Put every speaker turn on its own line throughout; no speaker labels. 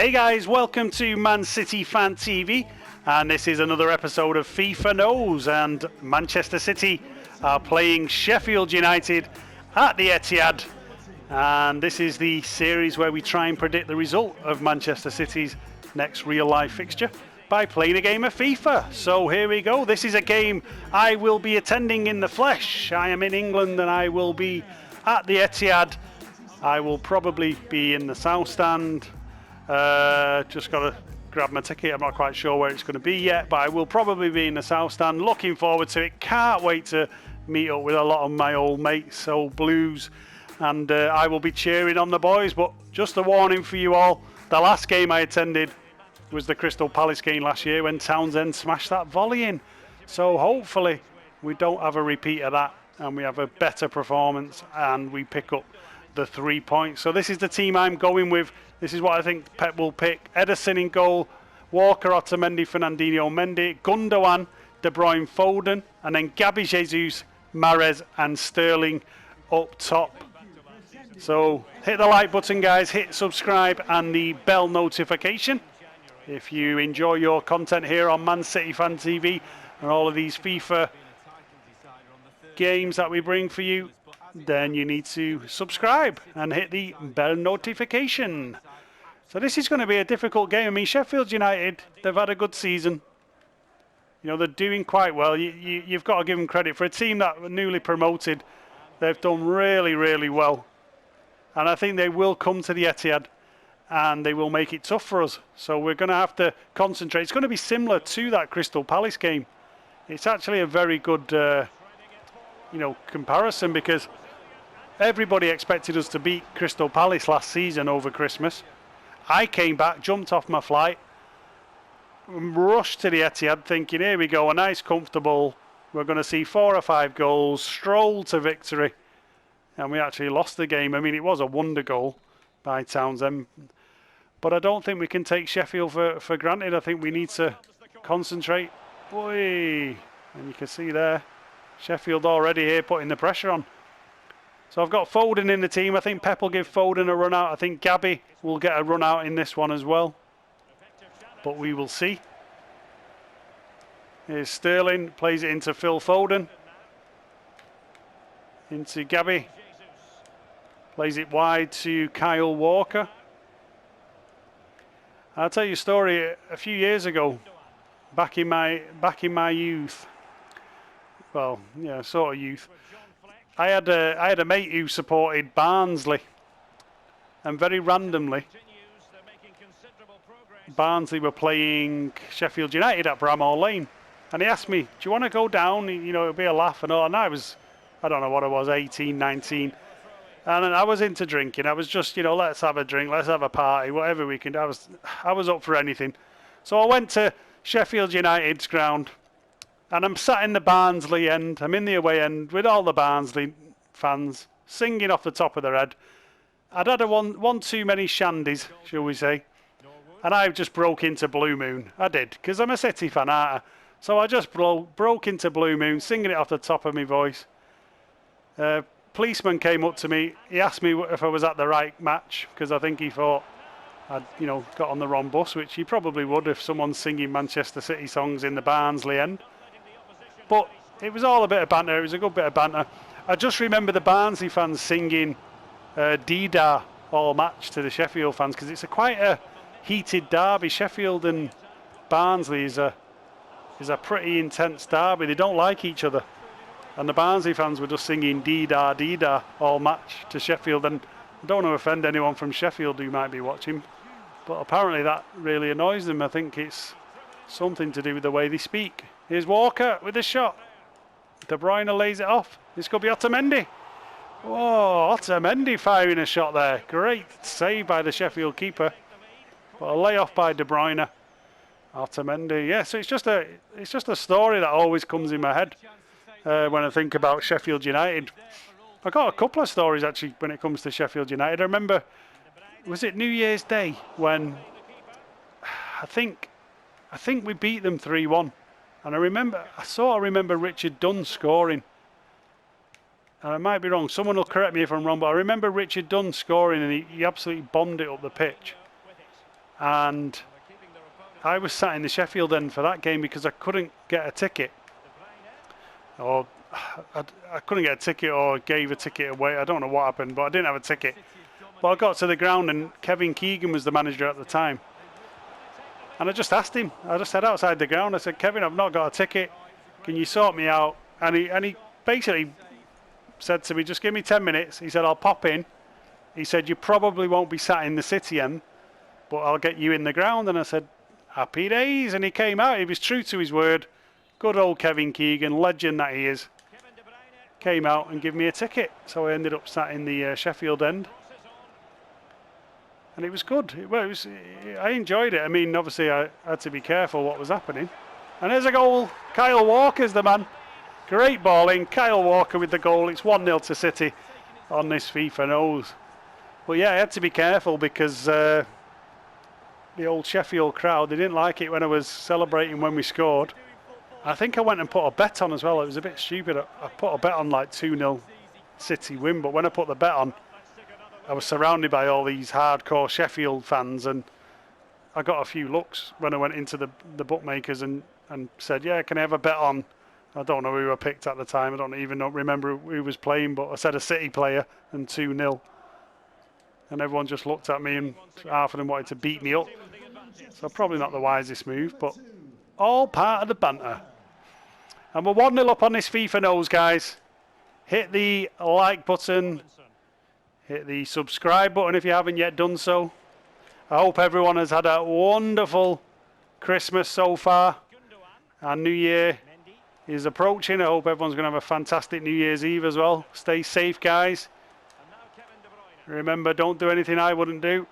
Hey guys, welcome to Man City Fan TV, and this is another episode of FIFA Knows, and Manchester City are playing Sheffield United at the Etihad, and this is the series where we try and predict the result of Manchester City's next real-life fixture by playing a game of FIFA. So here we go. This is a game I will be attending in the flesh. I am in England and I will be at the Etihad. I will probably be in the South Stand. Just got to grab my ticket. I'm not quite sure where it's going to be yet, but I will probably be in the South Stand. Looking forward to it. Can't wait to meet up with a lot of my old mates, old Blues, and I will be cheering on the boys. But just a warning for you all, the last game I attended was the Crystal Palace game last year when Townsend smashed that volley in. So hopefully we don't have a repeat of that and we have a better performance and we pick up the 3 points. So this is the team I'm going with. This is what I think Pep will pick. Ederson in goal, Walker, Otamendi, Fernandinho, Mendy, Gundogan, De Bruyne, Foden, and then Gabby, Jesus, Mahrez and Sterling up top. So hit the like button, guys, hit subscribe and the bell notification if you enjoy your content here on Man City Fan TV and all of these FIFA games that we bring for you. Then you need to subscribe and hit the bell notification. So this is going to be a difficult game. I mean, Sheffield United, they've had a good season. You know, they're doing quite well. You've got to give them credit. For a team that were newly promoted, they've done really, really well. And I think they will come to the Etihad and they will make it tough for us. So we're going to have to concentrate. It's going to be similar to that Crystal Palace game. It's actually a very good comparison, because everybody expected us to beat Crystal Palace last season over Christmas. I came back, jumped off my flight, rushed to the Etihad thinking, here we go, a nice comfortable, we're going to see 4 or 5 goals, stroll to victory. And we actually lost the game. I mean, it was a wonder goal by Townsend. But I don't think we can take Sheffield for granted. I think we need to concentrate. Boy, and you can see there, Sheffield already here putting the pressure on. So I've got Foden in the team. I think Pep will give Foden a run out. I think Gabby will get a run out in this one as well. But we will see. Here's Sterling, plays it into Phil Foden. Into Gabby. Plays it wide to Kyle Walker. I'll tell you a story. A few years ago, back in my youth. Well, yeah, sort of youth. I had a mate who supported Barnsley, and very randomly, Barnsley were playing Sheffield United at Bramall Lane, and he asked me, "Do you want to go down? You know, it'll be a laugh and all." And I don't know what I was, 18, 19, and I was into drinking. I was just, let's have a drink, let's have a party, whatever we can do. I was up for anything. So I went to Sheffield United's ground. And I'm sat in the Barnsley end, I'm in the away end with all the Barnsley fans singing off the top of their head. I'd had one too many shandies, shall we say. And I just broke into Blue Moon. I did, because I'm a City fan, aren't I? So I just broke into Blue Moon, singing it off the top of my voice. Policeman came up to me. He asked me if I was at the right match, because I think he thought I'd, got on the wrong bus, which he probably would if someone's singing Manchester City songs in the Barnsley end. But it was all a bit of banter. It was a good bit of banter. I just remember the Barnsley fans singing Dida all match to the Sheffield fans, because it's quite a heated derby. Sheffield and Barnsley is a pretty intense derby. They don't like each other. And the Barnsley fans were just singing Dida, Dida all match to Sheffield. And I don't want to offend anyone from Sheffield who might be watching, but apparently that really annoys them. I think it's something to do with the way they speak. Here's Walker with a shot. De Bruyne lays it off. This could be Otamendi. Oh, Otamendi firing a shot there. Great save by the Sheffield keeper. But a layoff by De Bruyne. Otamendi. Yeah, so it's just a story that always comes in my head when I think about Sheffield United. I've got a couple of stories actually when it comes to Sheffield United. I remember, was it New Year's Day when I think we beat them 3-1. And I sort of remember Richard Dunn scoring. And I might be wrong, someone will correct me if I'm wrong, but I remember Richard Dunn scoring and he absolutely bombed it up the pitch. and I was sat in the Sheffield end for that game because I couldn't get a ticket, or I couldn't get a ticket or gave a ticket away. I don't know what happened, but I didn't have a ticket. But I got to the ground and Kevin Keegan was the manager at the time. And I just asked him, I just said outside the ground, I said, Kevin, I've not got a ticket. Can you sort me out? And he basically said to me, just give me 10 minutes. He said, I'll pop in. He said, you probably won't be sat in the city end, but I'll get you in the ground. And I said, happy days. And he came out. He was true to his word. Good old Kevin Keegan, legend that he is. Came out and gave me a ticket. So I ended up sat in the Sheffield end. And it was good. Well, I enjoyed it. I mean, obviously, I had to be careful what was happening. And there's a goal. Kyle Walker's the man. Great ball in. Kyle Walker with the goal. It's 1-0 to City on this FIFA knows. But yeah, I had to be careful because the old Sheffield crowd, they didn't like it when I was celebrating when we scored. I think I went and put a bet on as well. It was a bit stupid. I put a bet on like 2-0 City win. But when I put the bet on, I was surrounded by all these hardcore Sheffield fans, and I got a few looks when I went into the bookmakers and said, yeah, can I have a bet on? I don't know who I picked at the time. I don't even remember who was playing, but I said a City player and 2-0. And everyone just looked at me and half of them wanted to beat me up. So probably not the wisest move, but all part of the banter. And we're 1-0 up on this FIFA knows, guys. Hit the like button. Hit the subscribe button if you haven't yet done so. I hope everyone has had a wonderful Christmas so far. Our New Year is approaching. I hope everyone's going to have a fantastic New Year's Eve as well. Stay safe, guys. Remember, don't do anything I wouldn't do.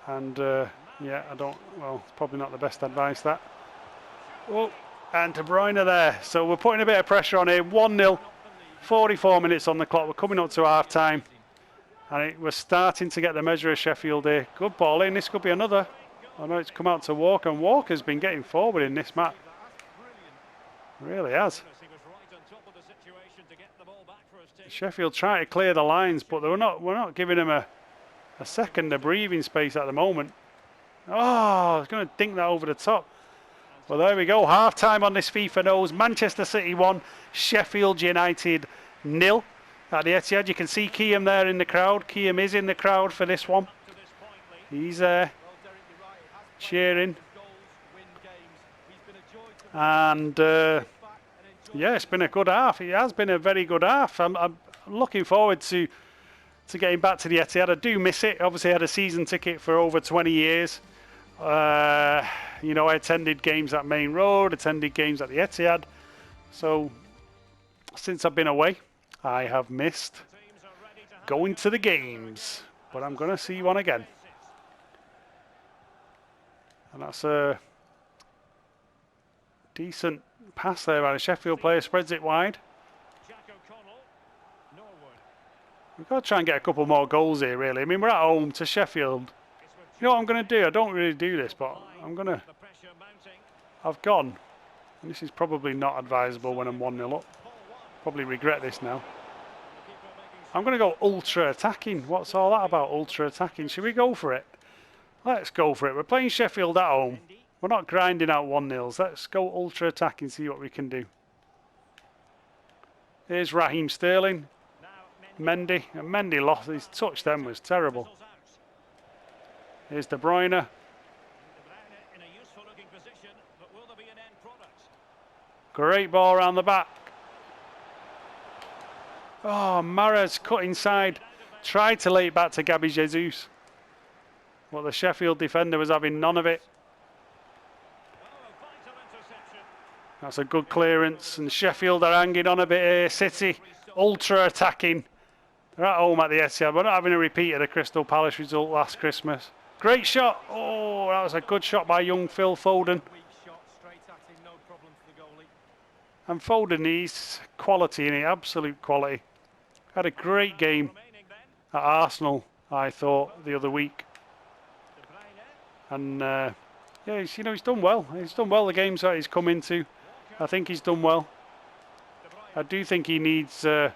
And yeah, well, it's probably not the best advice, that. Oh, and De Bruyne there. So we're putting a bit of pressure on here. 1-0, 44 minutes on the clock. We're coming up to half time. And we're starting to get the measure of Sheffield here. Good ball in. This could be another. I know it's come out to Walker, and Walker's been getting forward in this match. Really has. Sheffield trying to clear the lines, but we're not giving him a second of breathing space at the moment. Oh, I was going to dink that over the top. Well, there we go. Half time on this FIFA knows. Manchester City 1, Sheffield United 0. At the Etihad, you can see Kiam there in the crowd. Kiam is in the crowd for this one. He's cheering. And yeah, it's been a good half. It has been a very good half. I'm looking forward to getting back to the Etihad. I do miss it. Obviously, I had a season ticket for over 20 years. You know, I attended games at Main Road, attended games at the Etihad. So since I've been away, I have missed going to the games, but I'm going to see one again. And that's a decent pass there by the Sheffield player, spreads it wide. We've got to try and get a couple more goals here, really. I mean, we're at home to Sheffield. You know what I'm going to do? I don't really do this, but I've gone. And this is probably not advisable when I'm 1-0 up. Probably regret this now. I'm going to go ultra attacking. What's all that about, ultra attacking? Should we go for it? Let's go for it. We're playing Sheffield at home. We're not grinding out 1-0s. Let's go ultra attacking, see what we can do. Here's Raheem Sterling. Mendy. And Mendy lost. His touch then was terrible. Here's De Bruyne. Great ball around the back. Oh, Mahrez cut inside. Tried to lay it back to Gabby Jesus. But the Sheffield defender was having none of it. That's a good clearance. And Sheffield are hanging on a bit here. City ultra attacking. They're at home at the Etihad. We're not having a repeat of the Crystal Palace result last Christmas. Great shot. Oh, that was a good shot by young Phil Foden. And Foden needs quality in it, absolute quality. Had a great game at Arsenal, I thought, the other week. And yeah, he's done well. He's done well the games that he's come into. I think he's done well. I do think he needs to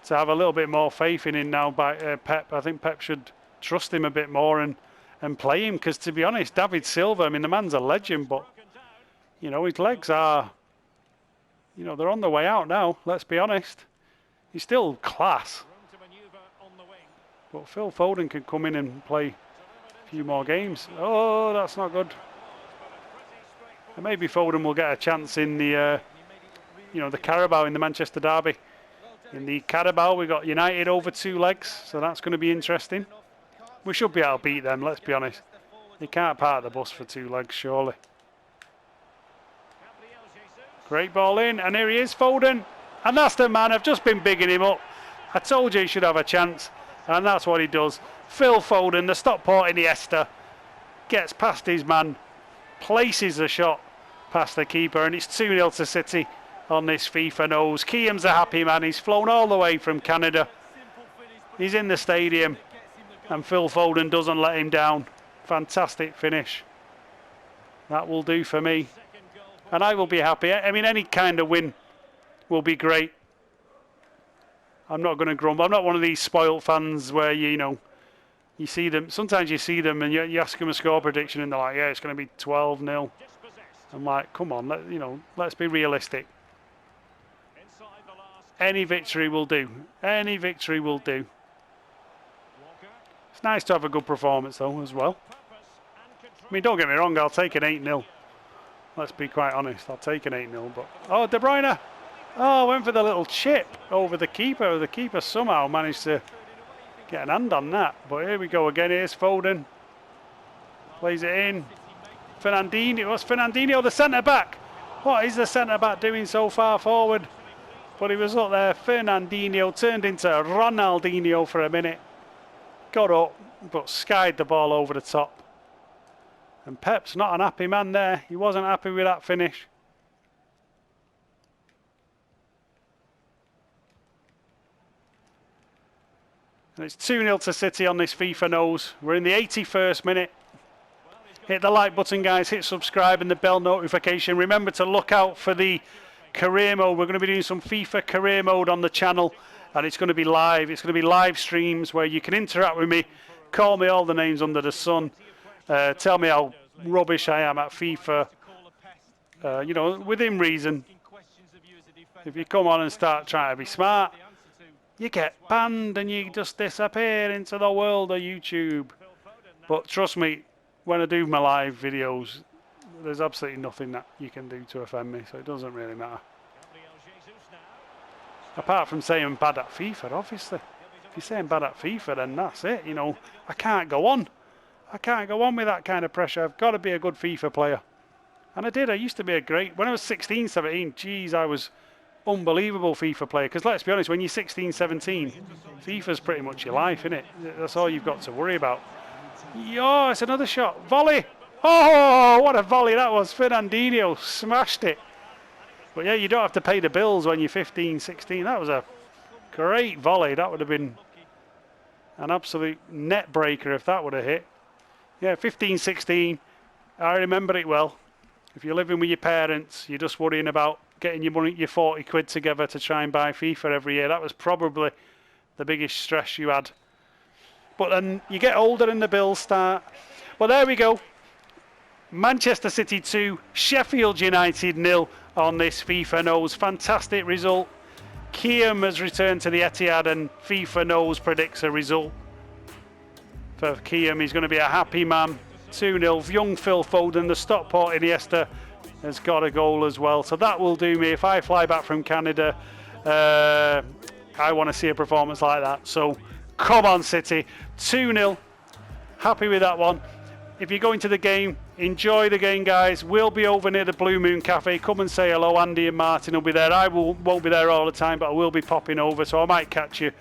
have a little bit more faith in him now by Pep. I think Pep should trust him a bit more and and play him, because to be honest, David Silva, I mean, the man's a legend, but you know, his legs are, you know, they're on the way out now, let's be honest. He's still class. But Phil Foden can come in and play a few more games. Oh, that's not good. And maybe Foden will get a chance in the, you know, the Carabao in the Manchester derby. In the Carabao, we got United over 2 legs, so that's going to be interesting. We should be able to beat them, let's be honest. They can't park the bus for 2 legs, surely. Great ball in, and here he is, Foden. And that's the man, I've just been bigging him up. I told you he should have a chance, and that's what he does. Phil Foden, the Stockport Iniesta, gets past his man, places the shot past the keeper, and it's 2-0 to City on this FIFA nose. Kiam's a happy man, he's flown all the way from Canada. He's in the stadium, and Phil Foden doesn't let him down. Fantastic finish. That will do for me. And I will be happy. I mean, any kind of win will be great. I'm not going to grumble. I'm not one of these spoilt fans where, you know, you see them. Sometimes you see them and you ask them a score prediction and they're like, yeah, it's going to be 12-0. I'm like, come on, you know, let's be realistic. Any victory will do. Any victory will do. It's nice to have a good performance, though, as well. I mean, don't get me wrong, I'll take an 8-0. Let's be quite honest, I'll take an 8-0. But oh, De Bruyne! Oh, went for the little chip over the keeper. The keeper somehow managed to get an hand on that. But here we go again. Here's Foden. Plays it in. Fernandinho. What's Fernandinho, the centre-back? What is the centre-back doing so far forward? But he was up there. Fernandinho turned into Ronaldinho for a minute. Got up, but skied the ball over the top. And Pep's not an happy man there. He wasn't happy with that finish. And it's 2-0 to City on this FIFA nose. We're in the 81st minute. Hit the like button, guys. Hit subscribe and the bell notification. Remember to look out for the career mode. We're going to be doing some FIFA career mode on the channel. And it's going to be live. It's going to be live streams where you can interact with me. Call me all the names under the sun. Tell me how rubbish I am at FIFA, you know, within reason. If you come on and start trying to be smart, you get banned and you just disappear into the world of YouTube. But trust me, when I do my live videos, there's absolutely nothing that you can do to offend me, so it doesn't really matter. Apart from saying I'm bad at FIFA, obviously. If you're saying bad at FIFA, then that's it, you know. I can't go on. I can't go on with that kind of pressure. I've got to be a good FIFA player. And I did. I used to be a great... When I was 16, 17, geez, I was unbelievable FIFA player. Because let's be honest, when you're 16, 17, FIFA's pretty much your life, isn't it? That's all you've got to worry about. Oh, it's another shot. Volley. Oh, what a volley that was. Fernandinho smashed it. But yeah, you don't have to pay the bills when you're 15, 16. That was a great volley. That would have been an absolute net breaker if that would have hit. Yeah, 15, 16, I remember it well. If you're living with your parents, you're just worrying about getting your money, your 40 quid together to try and buy FIFA every year. That was probably the biggest stress you had. But then you get older and the bills start. Well, there we go. Manchester City 2, Sheffield United 0 on this FIFA nose. Fantastic result. Kiam has returned to the Etihad and FIFA nose predicts a result. For Kiam, he's going to be a happy man. 2-0. Young Phil Foden, the Stockport Iniesta, has got a goal as well. So that will do me. If I fly back from Canada, I want to see a performance like that. So come on, City. 2-0. Happy with that one. If you're going to the game, enjoy the game, guys. We'll be over near the Blue Moon Cafe. Come and say hello. Andy and Martin will be there. I won't be there all the time, but I will be popping over. So I might catch you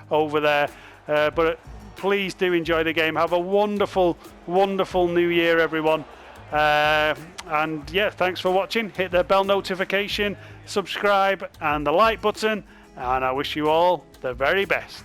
over there. But please do enjoy the game. Have a wonderful, wonderful New Year, everyone. And yeah, thanks for watching. Hit the bell notification, subscribe, and the like button. And I wish you all the very best.